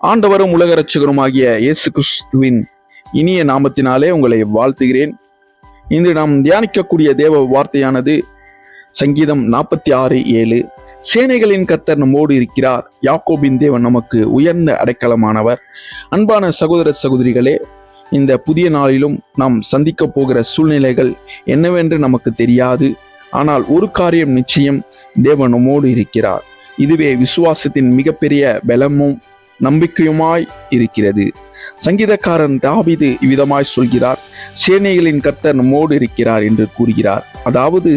ஆண்டவரும் உலக இரட்சகருமாகிய இயேசு கிறிஸ்துவின் இனிய நாமத்தினாலே உங்களை வாழ்த்துகிறேன். இன்று நாம் தியானிக்கக்கூடிய தேவ வார்த்தையானது சங்கீதம் 46:7. சேனைகளின் கர்த்தர் நம்மோடு இருக்கிறார், யாக்கோபின் தேவன் நமக்கு உயர்ந்த அடைக்கலமானவர். அன்பான சகோதர சகோதரிகளே, இந்த புதிய நாளிலும் நாம் சந்திக்க போகிற சூழ்நிலைகள் என்னவென்று நமக்கு தெரியாது. ஆனால் ஒரு காரியம் நிச்சயம், தேவன் நம்மோடு இருக்கிறார். இதுவே விசுவாசத்தின் மிகப்பெரிய பலமும் நம்பிக்கையுமாய் இருக்கிறது. சங்கீதக்காரன் தாவீது இவ்விதமாய் சொல்கிறார், சேனைகளின் கர்த்தர் நம்மோடு இருக்கிறார் என்று கூறுகிறார். அதாவது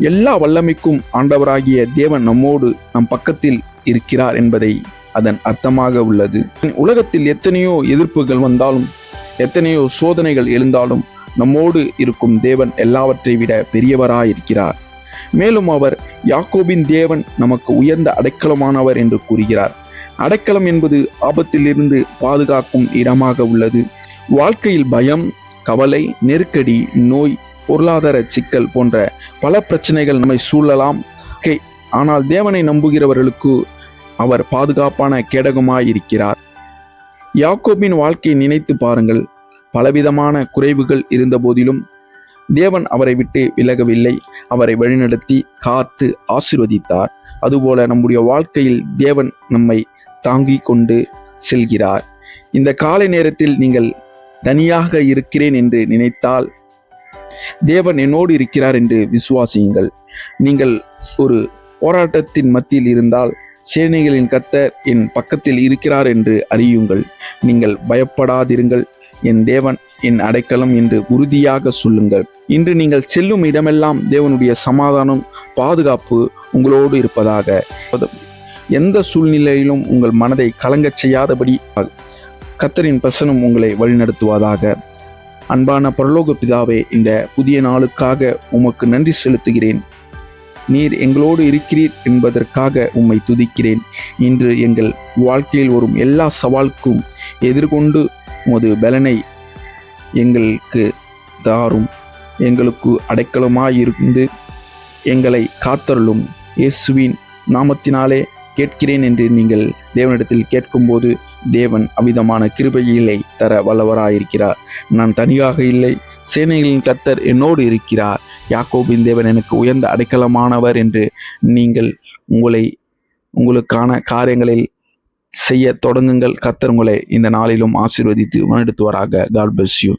எல்லா வல்லமைக்கும் ஆண்டவராகிய தேவன் நம்மோடு நம் பக்கத்தில் இருக்கிறார் என்பதை அதன் அர்த்தமாக உள்ளது. உலகத்தில் எத்தனையோ எதிர்ப்புகள் வந்தாலும், எத்தனையோ சோதனைகள் எழுந்தாலும், நம்மோடு இருக்கும் தேவன் எல்லாவற்றை விட பெரியவராயிருக்கிறார். மேலும் அவர் யாக்கோபின் தேவன் நமக்கு உயர்ந்த அடைக்கலமானவர் என்று கூறுகிறார். அடைக்கலம் என்பது ஆபத்திலிருந்து பாதுகாக்கும் இடமாக உள்ளது. வாழ்க்கையில் பயம், கவலை, நெருக்கடி, நோய், பொருளாதார சிக்கல் போன்ற பல பிரச்சனைகள் நம்மை சூழலாம். ஆனால் தேவனை நம்புகிறவர்களுக்கு அவர் பாதுகாப்பான கேடகமாயிருக்கிறார். யாக்கோபின் வாழ்க்கையை நினைத்து பாருங்கள். பலவிதமான குறைவுகள் இருந்த போதிலும் தேவன் அவரை விட்டு விலகவில்லை. அவரை வழிநடத்தி காத்து ஆசீர்வதித்தார். அதுபோல நம்முடைய வாழ்க்கையில் தேவன் நம்மை தாங்கிக் கொண்டு செல்கிறார். இந்த காலை நேரத்தில் நீங்கள் தனியாக இருக்கிறேன் என்று நினைத்தால், தேவன் என்னோடு இருக்கிறார் என்று விசுவாசியுங்கள். நீங்கள் ஒரு போராட்டத்தின் மத்தியில் இருந்தால், சேனைகளின் கர்த்தர் என் பக்கத்தில் இருக்கிறார் என்று அறியுங்கள். நீங்கள் பயப்படாதிருங்கள், என் தேவன் என் அடைக்கலம் என்று உறுதியாக சொல்லுங்கள். இன்று நீங்கள் செல்லும் இடமெல்லாம் தேவனுடைய சமாதானம், பாதுகாப்பு உங்களோடு இருப்பதாக. எந்த சூழ்நிலையிலும் உங்கள் மனதை கலங்கச் செய்யாதபடி கர்த்தரின் பிரசன்னம் உங்களை வழிநடத்துவதாக. அன்பான பரலோக பிதாவே, இந்த புதிய நாளுக்காக உமக்கு நன்றி செலுத்துகிறேன். நீர் எங்களோடு இருக்கிறீர் என்பதற்காக உம்மை துதிக்கிறேன். இன்று எங்கள் வாழ்க்கையில் வரும் எல்லா சவாலுக்கும் எதிர்கொண்டு உமது பலனை எங்களுக்கு தாரும். எங்களுக்கு அடைக்கலமாயிருந்து எங்களை காத்தருளும். இயேசுவின் நாமத்தினாலே கேட்கிறேன் என்று நீங்கள் தேவனிடத்தில் கேட்கும்போது, தேவன் அவ்விதமான கிருபைகளை தர வல்லவராயிருக்கிறார். நான் தனியாக இல்லை, சேனைகளின் கர்த்தர் என்னோடு இருக்கிறார், யாக்கோபின் தேவன் எனக்கு உயர்ந்த அடைக்கலமானவர் என்று நீங்கள் உங்களுக்கான காரியங்களில் செய்ய தொடங்குங்கள். கர்த்தர் உங்களை இந்த நாளிலும் ஆசீர்வதித்து வழிநடத்துவாராக. God bless you.